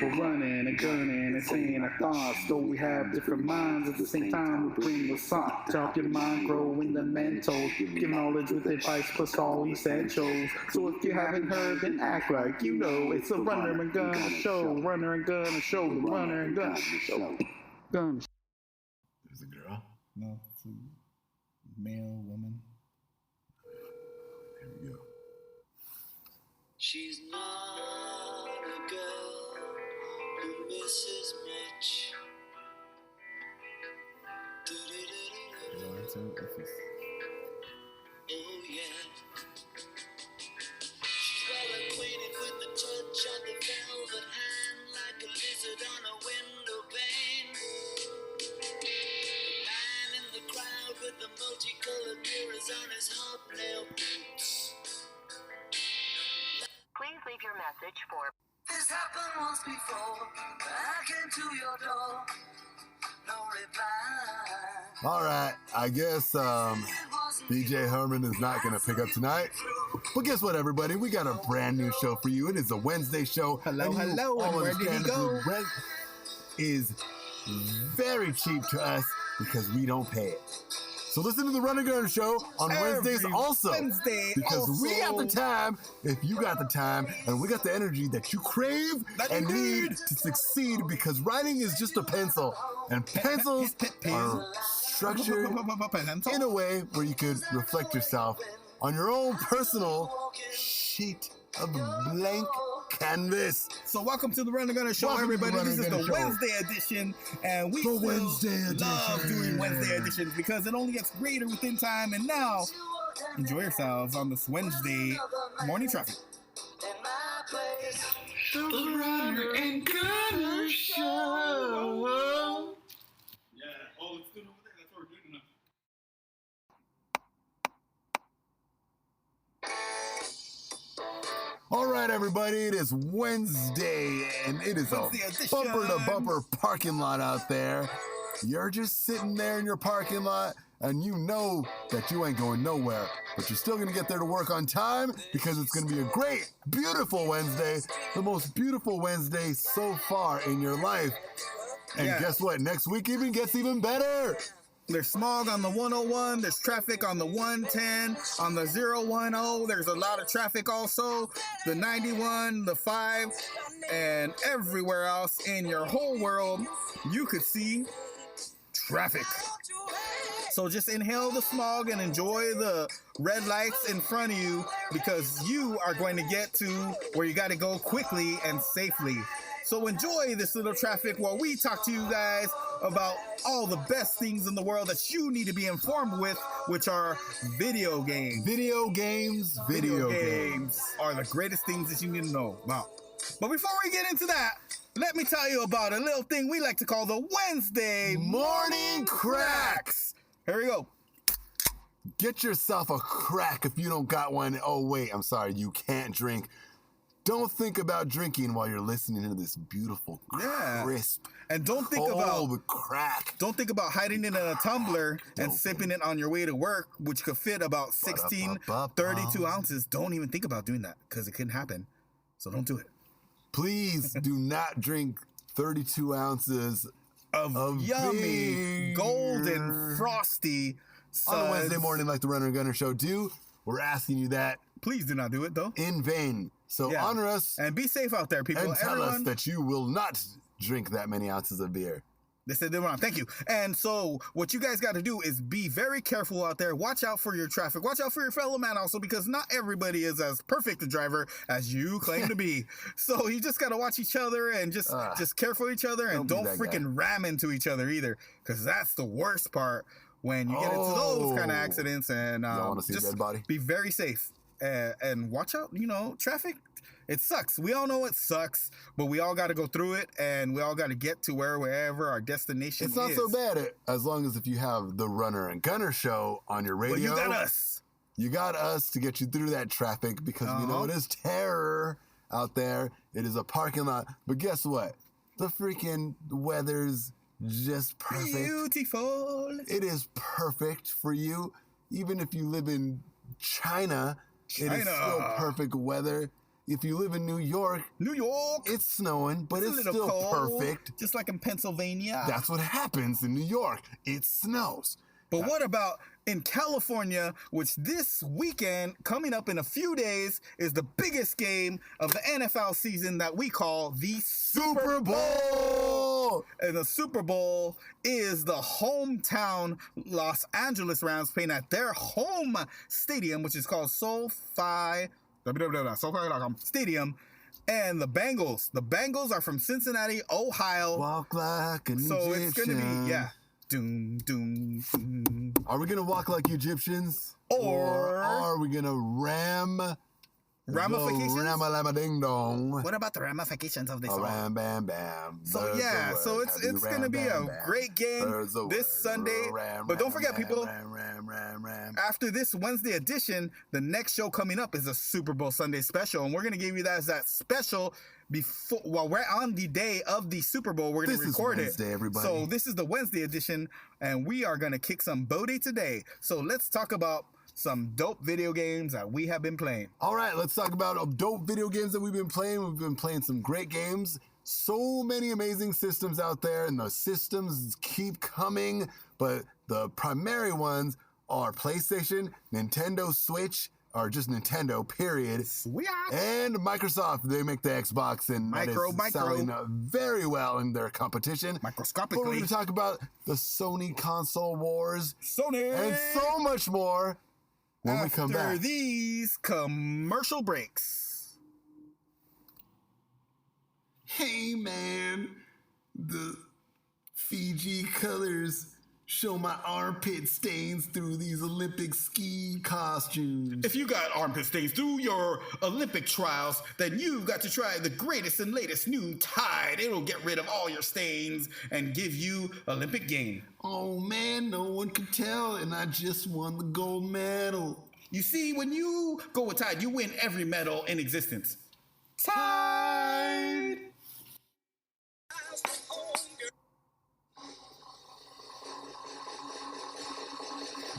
We're running and gunning and saying our thoughts, though we have different minds. At the same time, we bring the salt to help your mind grow in the mental. Give knowledge with advice plus all essentials. So if you haven't heard, then act like you know. It's a runner and gunner show. Runner and gunner show. The runner and gunner show. Gun. There's a girl. No, it's a male woman. Here we go. She's not a girl who misses much. Oh yeah. She's well acquainted with the touch of the velvet hand, like a lizard on a window pane. The man in the crowd with the multicolored mirrors on his hobnail boots. Please leave your message for... This happened once before. I came to your door. No reply. All right, I guess DJ Herman is not going to pick up tonight. But guess what, everybody? We got a brand new show for you. It is a Wednesday show. Hello, and hello, and where did he go? Rent is very cheap to us because we don't pay it. So listen to the Run and Gun Show on Wednesdays also. Because we got the time, if you got the time, and we got the energy that you crave and need to succeed, because writing is just a pencil. And pencils are structured in a way where you could reflect yourself on your own personal sheet of blank canvas. So welcome to the Run and Gunner Show, Welcome to the everybody. Run This and is the Gunner Show. Wednesday edition, and we The still Wednesday love edition. doing Wednesday editions because it only gets greater within time. And now, enjoy yourselves on this Wednesday morning traffic. The Runner and Gunner Show. Yeah. Oh, it's good over there. That's what we're doing now. All right, everybody, it is Wednesday, and it is a Wednesday edition. bumper-to-bumper parking lot out there. You're just sitting there in your parking lot, and you know that you ain't going nowhere, but you're still going to get there to work on time because it's going to be a great, beautiful Wednesday, the most beautiful Wednesday so far in your life. And Yeah. guess what? Next week even gets even better. There's smog on the 101. There's traffic on the 110. On the 010, there's a lot of traffic also. The 91, the 5, and everywhere else in your whole world, you could see traffic. So just inhale the smog and enjoy the red lights in front of you because you are going to get to where you got to go quickly and safely. So enjoy this little traffic while we talk to you guys about all the best things in the world that you need to be informed with, which are video games. Video games Are the greatest things that you need to know about. But before we get into that, let me tell you about a little thing we like to call the Wednesday Morning cracks. Here we go. Get yourself a crack if you don't got one. Oh, wait, I'm sorry, you can't drink. Don't think about drinking while you're listening to this beautiful, crisp, And don't think cold crack. Don't think about hiding it in a tumbler and sipping it on your way to work, which could fit about 16, 32 ounces. Don't even think about doing that because it can happen. So don't do it. Please do not drink 32 ounces Of yummy, beer golden, frosty on a suds. Wednesday morning like the Runner and Gunner Show do. We're asking you that Please do not do it, though. in vain. So Yeah. honor us And be safe out there, people. and tell us Everyone, that you will not drink that many ounces of beer. they said they were wrong. Thank you. And so what you guys got to do is be very careful out there. Watch out for your traffic. Watch out for your fellow man also, because not everybody is as perfect a driver as you claim to be. So you just got to watch each other and just care for each other, and Don't don't be that freaking ram into each other either, because that's the worst part when you get into those kind of accidents. And Y'all want to see a just dead body? be very safe and watch out. You know, traffic, it sucks. We all know it sucks, but we all got to go through it, and we all got to get to wherever our destination It's not is. so bad as long as if you have the Runner and Gunner Show on your radio. Well, you got us. You got us to get you through that traffic because we know it is terror out there. It is a parking lot. But guess what? The freaking weather's just perfect. Beautiful. It is perfect for you. Even if you live in China, it is still perfect weather. if you live in New York, it's snowing, but it's a little still cold, perfect. just like in Pennsylvania. That's what happens in New York. It snows. But what about in California, which this weekend, coming up in a few days, is the biggest game of the NFL season that we call the Super Bowl. And the Super Bowl is the hometown Los Angeles Rams playing at their home stadium, which is called SoFi Stadium. And the Bengals are from Cincinnati, Ohio. Walk like an so Egyptian. It's going to be, yeah. Doom, doom, doom. Are we going to walk like Egyptians? Or are we going to ramifications? Ram-a-lam-a-ding dong. What about the ramifications of this song? Ram, bam, bam. So yeah, so it's going to be a great game this Sunday. But don't forget, people, after this Wednesday edition, the next show coming up is a Super Bowl Sunday special. And we're going to give you that as that special before, while we're on the day of the Super Bowl. We're going to record Wednesday, everybody. So this is the Wednesday edition, and we are going to kick some Bodie today. So let's talk about some dope video games that we have been playing. All right, let's talk about dope video games that we've been playing. We've been playing some great games. So many amazing systems out there, and the systems keep coming, but the primary ones are PlayStation, Nintendo Switch, or just Nintendo, period. Sweet. And Microsoft. They make the Xbox, and that is selling very well in their competition. Microscopically. But we're going to talk about the Sony console wars. Sony! And so much more when we come back. After these commercial breaks. Hey, man. The Fiji colors show my armpit stains through these Olympic ski costumes. If you got armpit stains through your Olympic trials, then you've got to try the greatest and latest new Tide. It'll get rid of all your stains and give you Olympic gain. Oh man, no one could tell, and I just won the gold medal. You see, when you go with Tide, you win every medal in existence. Tide!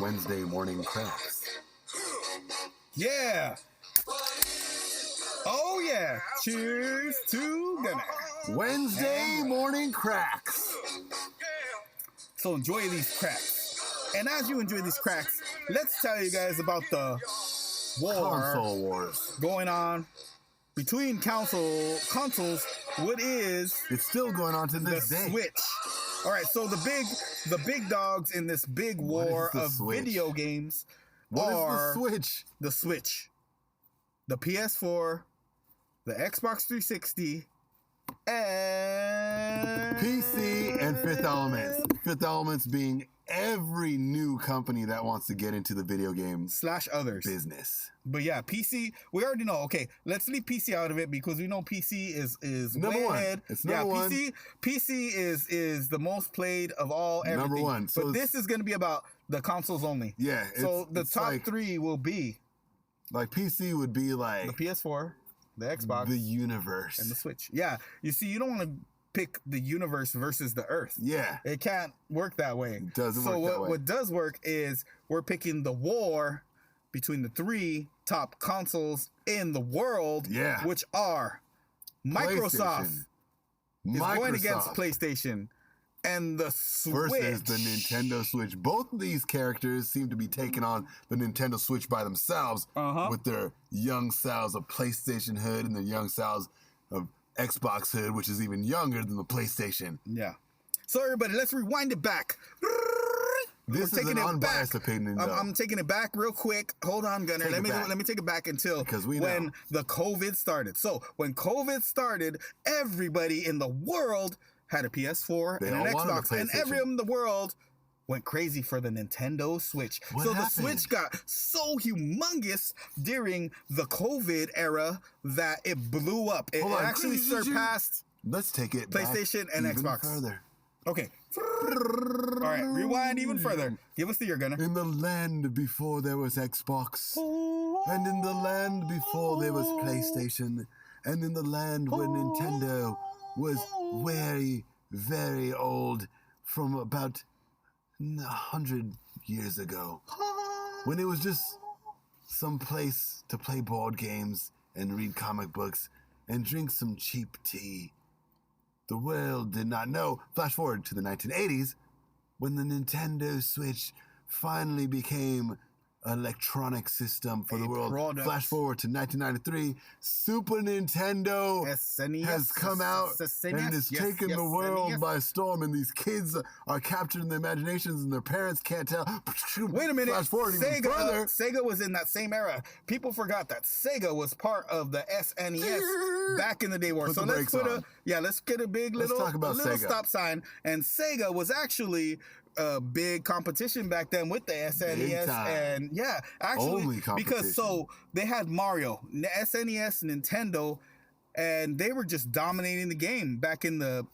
Wednesday morning cracks. Yeah. Oh yeah. Cheers to dinner. Wednesday morning cracks. So enjoy these cracks. And as you enjoy these cracks, let's tell you guys about the console wars going on between consoles. What is? It's still going on to this day. Switch. All right, so the big dogs in this big war of video games are the Switch. The Switch, the PS4, the Xbox 360, and PC and Fifth Elements. Fifth Elements being every new company that wants to get into the video game / others business. But yeah, PC, we already know. Okay, let's leave PC out of it because we know PC is number way one. ahead. It's number one. PC is the most played of all everything. Number one. So but this is going to be about the consoles only. Yeah. So the top three will be like PC would be like the PS4, the Xbox, the universe, and the Switch. Yeah. You see, you don't want to pick the universe versus the Earth. Yeah. It can't work that way. It doesn't work that way. So what does work is we're picking the war between the three top consoles in the world, which are Microsoft is going against PlayStation, and the Switch versus the Nintendo Switch. Both of these characters seem to be taking on the Nintendo Switch by themselves with their young selves of PlayStation hood and their young selves of Xbox hood, which is even younger than the PlayStation. Yeah. So everybody, let's rewind it back. This is an unbiased opinion, though. I'm taking it back real quick. Hold on, Gunner. Let me take it back until when the COVID started. So when COVID started, everybody in the world had a PS4 and an Xbox, and everyone in the world went crazy for the Nintendo Switch. The Switch got so humongous during the COVID era that it blew up. It actually surpassed Let's take it PlayStation and Xbox. Further. Okay. All right, rewind even further. Give us the year, Gunner. In the land before there was Xbox, and in the land before there was PlayStation, and in the land where Nintendo was very, very old, from about 100 years ago, when it was just some place to play board games and read comic books and drink some cheap tea. The world did not know. Flash forward to the 1980s, when the Nintendo Switch finally became an electronic system for the world. Product. Flash forward to 1993, Super Nintendo SNES has come out and has taken the world by storm, and these kids are captured in their imaginations and their parents can't tell. Wait a minute. Flash forward even further. Sega was in that same era. People forgot that Sega was part of the SNES back in the day war. Put So the let's brakes put on. let's get a big Let's little talk about Sega. stop sign. And Sega was actually a big competition back then with the Big SNES, time. and yeah, actually, Only competition. because so they had Mario, SNES, Nintendo, and they were just dominating the game back in the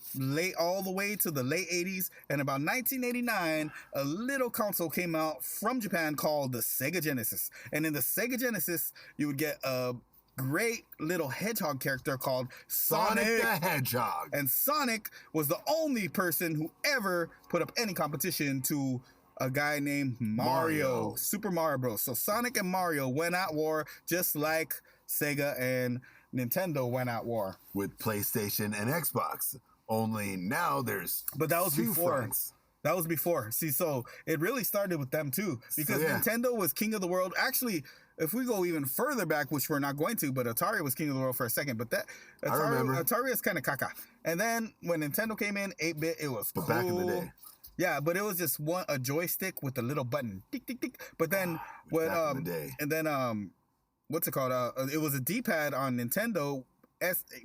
all the way to the late 80s. And about 1989, a little console came out from Japan called the Sega Genesis. And in the Sega Genesis, you would get a great little hedgehog character called Sonic the Hedgehog. and Sonic was the only person who ever put up any competition to a guy named Mario. Super Mario Bros. So Sonic and Mario went at war just like Sega and Nintendo went at war. With PlayStation and Xbox. Only now there's But that was two before. fronts. That was before. See, so it really started with them too. Because yeah. Nintendo was king of the world. Actually, if we go even further back, which we're not going to, but Atari was king of the world for a second. But that I remember. Atari is kind of caca. And then when Nintendo came in, 8-bit, it was But cool. back in the day. Yeah, but it was just a joystick with a little button. Tick, tick, tick. But then when back in the day. and then what's it called? It was a D-pad on Nintendo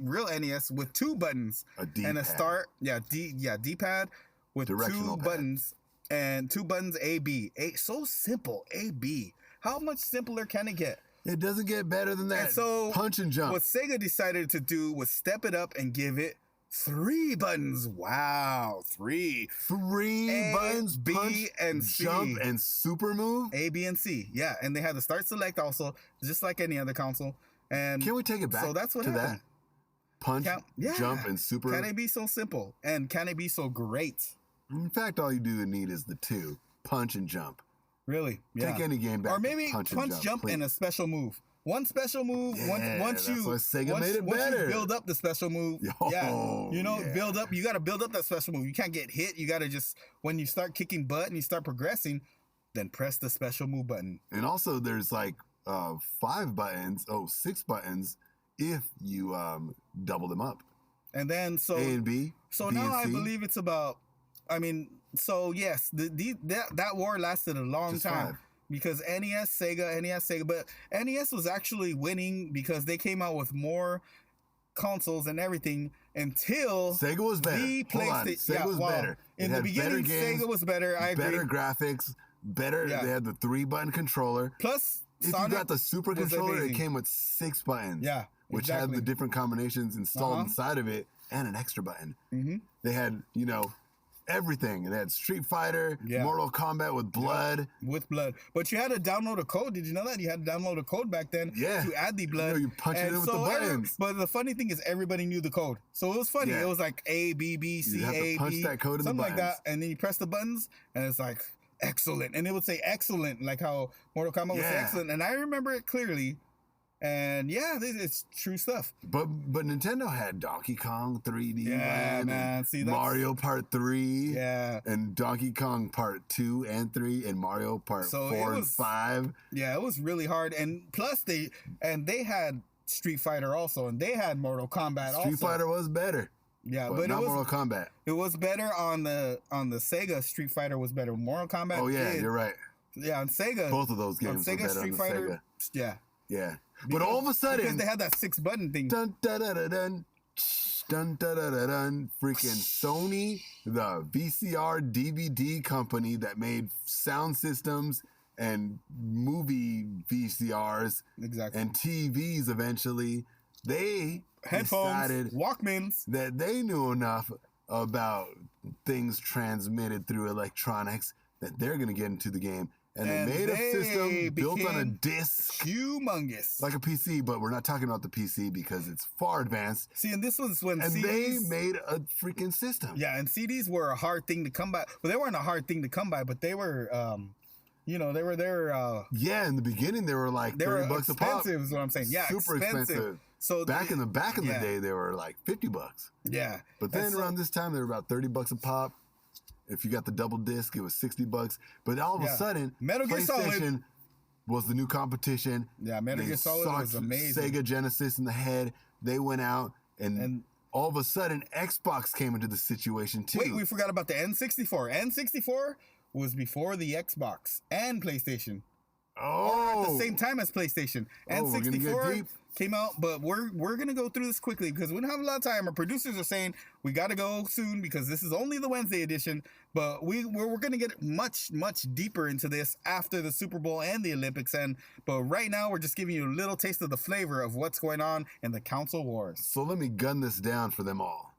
real NES with two buttons A and D-pad. a start. D-pad with Directional two pad. buttons and two buttons A B. So simple. A B. How much simpler can it get? It doesn't get better than that. And so Punch and jump. What Sega decided to do was step it up and give it 3 buttons. Wow, 3. Three A, buttons, B, punch, and C. jump, and super move. A, B, and C. Yeah, and they had the start select also, just like any other console. And Can we take it back so that's what to happened. that? Punch, Yeah. jump, and super. Can it be so simple? And can it be so great? In fact, all you do need is the 2. Punch and jump. Really? Yeah. Take any game back. Or maybe to punch, punch, and jump, please. and a special move. One special move. Yeah, once that's you why Sega once, made it once better. you build up the special move. Yo, yeah. yeah. Build up. You got to build up that special move. You can't get hit. You got to just when you start kicking butt and you start progressing, then press the special move button. And also, there's like 5 buttons. 6 buttons if you double them up. And then so A and B. So B now and I C. believe it's about. I mean, so yes, that war lasted a long Just time 5. because NES, Sega, but NES was actually winning because they came out with more consoles and everything until Sega was better. the Hold on. PlayStation. Sega was better. In It the had beginning, better games, Sega was better. I agree. better graphics, better. Yeah. They had the 3-button controller. Plus, If Sonic you got the Super was controller, it amazing. came with 6 buttons. Yeah, which exactly. had the different combinations installed Uh-huh. inside of it and an extra button. Mm-hmm. They had, everything. They had Street Fighter, Yeah. Mortal Kombat with blood. with blood. But you had to download a code. Did you know that? You had to download a code back then Yeah. to add the blood. You punch it And in with the buttons. But the funny thing is everybody knew the code. So it was funny. Yeah. It was like A, B, B, C, You have to A, punch B, that code in the something like that. buttons. And then you press the buttons and it's like excellent. And it would say excellent, like how Mortal Kombat would say Yeah. excellent. And I remember it clearly. And yeah, it's true stuff. But Nintendo had Donkey Kong 3D Yeah, Land, man. and See, that's- Mario Part 3, Yeah. and Donkey Kong Part 2 and 3, and Mario Part So 4 it and was- 5. Yeah, it was really hard. And plus they had Street Fighter also, and they had Mortal Kombat also. Street Fighter was better, Yeah, but but not it was Mortal Kombat. it was better on the Sega. Street Fighter was better. Mortal Kombat. Oh yeah, did- you're right. Yeah, on Sega. Both of those on games were Sega better Street on the Fighter. Sega. Yeah. Yeah, but all of a because sudden, they had that 6-button thing. dun dun dun dun dun, dun dun dun dun, dun, freaking Sony, the VCR DVD company that made sound systems and movie VCRs Exactly. and TVs eventually, they Headphones, decided Walkmans. that they knew enough about things transmitted through electronics that they're going to get into the game. And And they made a they system built on a became disc, Humongous. like a PC, but we're not talking about the PC because it's far advanced. See, and this was when And CDs. they made a freaking system. Yeah, and CDs were a hard thing to come by. Well, they weren't a hard thing to come by, but they were you know, they were yeah, in the beginning they were like $30 a pop. Expensive is what I'm saying. Yeah, super expensive. So back in the day, they were like $50. Yeah, but then around this time they were about $30 a pop. If you got the double disc, it was $60. But all of a sudden, Metal Gear PlayStation Solid was the new competition. Yeah, Metal Gear Solid was amazing. Sega Genesis in the head. They went out and all of a sudden Xbox came into the situation too. Wait, we forgot about the N64. N64 was before the Xbox and PlayStation. Oh, at the same time as PlayStation. N64 came out, but we're gonna go through this quickly because we don't have a lot of time. Our producers are saying we got to go soon because this is only the Wednesday edition. But we're gonna get much deeper into this after the Super Bowl and the Olympics. But right now we're just giving you a little taste of the flavor of what's going on in the console wars. So let me gun this down for them all.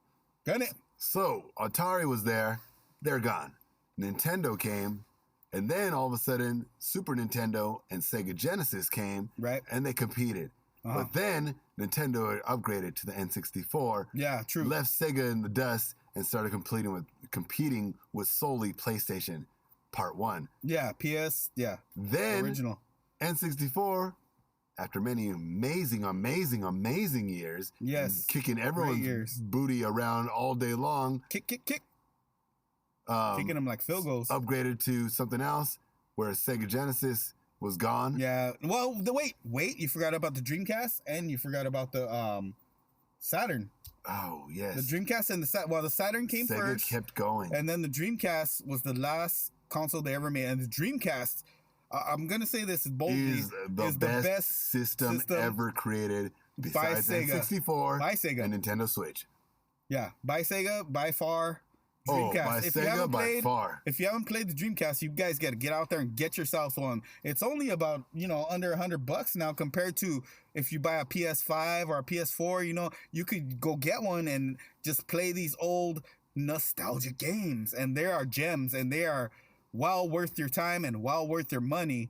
Gun it. So Atari was there, they're gone. Nintendo came. And then all of a sudden, Super Nintendo and Sega Genesis came, right? And they competed. But then Nintendo had upgraded to the N64. Yeah, true. Left Sega in the dust and started competing with solely PlayStation Part 1. Yeah, PS, yeah. Then original N64, after many amazing years, yes, kicking everyone's booty around all day long. Kick. Kicking them like field goals. Upgraded to something else, where Sega Genesis was gone. Yeah. Well, wait. You forgot about the Dreamcast, and you forgot about the Saturn. Oh yes. The Dreamcast and the Saturn came Sega first. Kept going, and then the Dreamcast was the last console they ever made. And the Dreamcast, I'm gonna say this boldly, is the best system ever created besides N64, by Sega, and Nintendo Switch. Yeah, by Sega, by far. Dreamcast. By Sega, by far. If you haven't played the Dreamcast, you guys got to get out there and get yourself one. It's only about, under $100 now compared to if you buy a PS5 or a PS4, you could go get one and just play these old nostalgic games. And they are gems and they are well worth your time and well worth your money.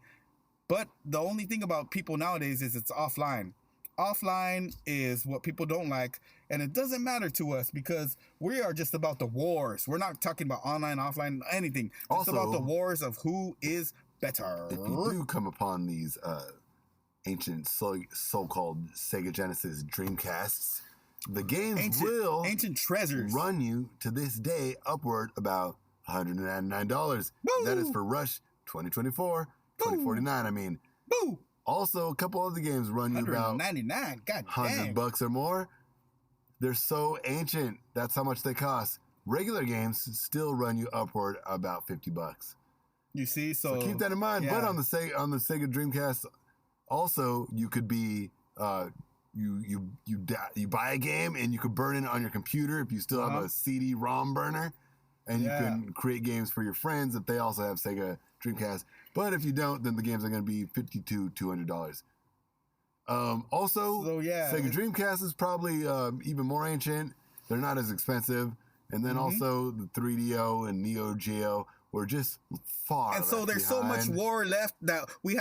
But the only thing about people nowadays is it's offline. Offline is what people don't like, and it doesn't matter to us because we are just about the wars. We're not talking about online, offline, anything. Just about the wars of who is better. If you do come upon these ancient so-called Sega Genesis Dreamcasts, the games will ancient treasures run you to this day upward about $199. That is for Rush 2024, 2049. I mean, boo. Also, a couple other games run you about $199. God dang. $100 or more. They're so ancient. That's how much they cost. Regular games still run you upward about $50. You see, so keep that in mind. Yeah. But on the Sega Dreamcast, also you could be you buy a game and you could burn it on your computer if you still have a CD-ROM burner, and you can create games for your friends if they also have Sega Dreamcast. But if you don't, then the games are going to be $50 to $200. Sega Dreamcast is probably even more ancient. They're not as expensive. And then also the 3DO and Neo Geo were just far. And so there's so much war left that we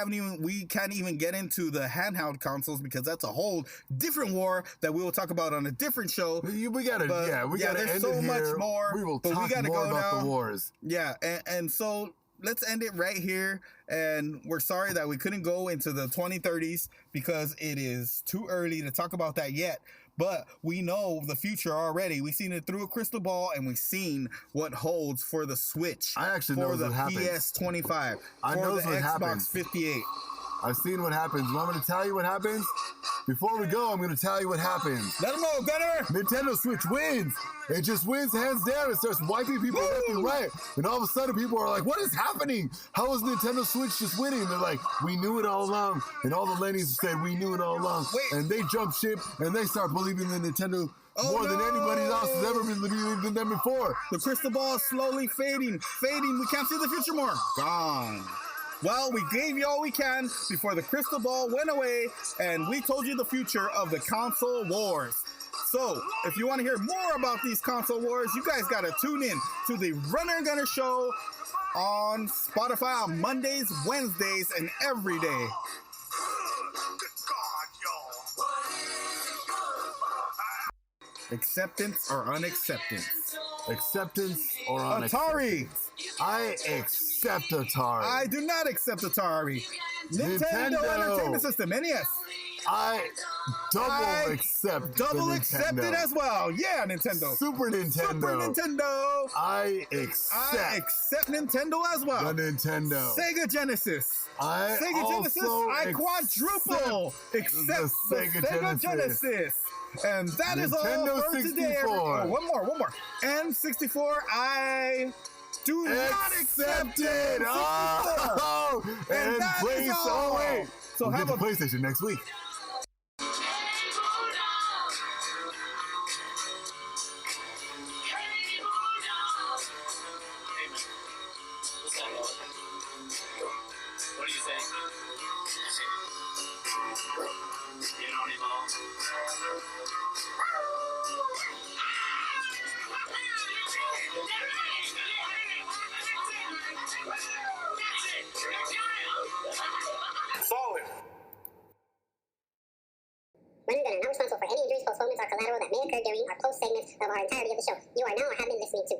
can't even get into the handheld consoles because that's a whole different war that we will talk about on a different show. We gotta end so it here. much more. We will talk more about the wars. Yeah, and so let's end it right here. And we're sorry that we couldn't go into the 2030s because it is too early to talk about that yet. But we know the future already. We've seen it through a crystal ball, and we've seen what holds for the Switch. I actually know what happens. For the PS25. I know what Xbox happens. 58. I've seen what happens. You want me to tell you what happens? Before we go, I'm going to tell you what happens. Let them know, Gunner. Nintendo Switch wins. It just wins hands down. It starts wiping people left and right. And all of a sudden, people are like, what is happening? How is Nintendo Switch just winning? And they're like, we knew it all along. And all the ladies said, we knew it all along. And they jump ship, and they start believing in Nintendo more than anybody else has ever believed in them before. The crystal ball is slowly fading. We can't see the future more. Gone. Well, we gave you all we can before the crystal ball went away, and we told you the future of the console wars. So, if you want to hear more about these console wars, you guys got to tune in to the Runner and Gunner Show on Spotify on Mondays, Wednesdays, and every day. Acceptance or unacceptance? Acceptance or unacceptance? Atari. I accept Atari. I do not accept Atari. Nintendo Entertainment System, NES. I accept Double the accept it Nintendo. as well. Yeah, Nintendo. Super Nintendo. I accept Nintendo as well. the Nintendo. Sega Genesis. I quadruple accept the Sega Genesis. And that is Nintendo all for 64. today. Oh, one more. N64, I do not accept it. Oh, and that is all. Oh, wait. So we'll have get the a PlayStation next week. What are you saying? You don't evolve. Solid. Running Gun are not responsible for any injuries, postponements, or collateral that may occur during or post segments of our entirety of the show. You are now or have been listening to